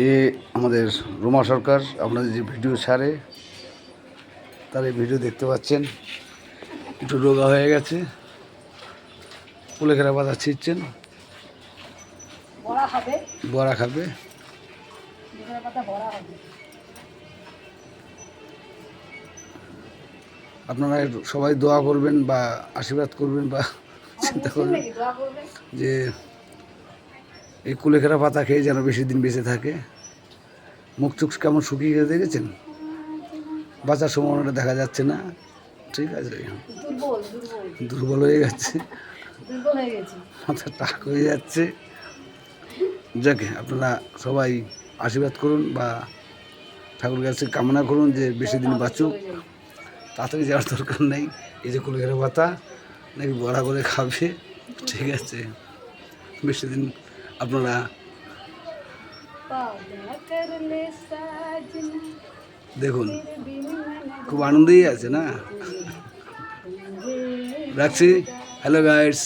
এ আমাদের রোমা সরকার আপনাদের যে ভিডিও ছাড়ে তার এই ভিডিও দেখতে পাচ্ছেন। একটু রোগা হয়ে গেছে, কুলেখাড়া পাতা ছিঁড়ছেন, বড়া খাবে। আপনারা সবাই দোয়া করবেন বা আশীর্বাদ করবেন বা চিন্তা করবেন যে এই কুলেখাড়া পাতা খেয়ে যেন বেশি দিন বেঁচে থাকে। মুখ চুখ কেমন শুকিয়ে গেছে দেখেছেন, বাঁচার সম্ভাবনাটা দেখা যাচ্ছে না। ঠিক আছে, দুর্বল হয়ে গেছে, মাথা টাক হয়ে যাচ্ছে। যাকে আপনারা সবাই আশীর্বাদ করুন বা ঠাকুরের কাছে কামনা করুন যে বেশি দিন বাঁচুক। তাড়াতাড়ি যাওয়ার দরকার নেই। এই যে কুলেখাড়া পাতা নাকি বড়া করে খাবে, ঠিক আছে, বেশি দিন আপনারা দেখুন। খুব আনন্দেই আছে না। রাখছি। Hello guys.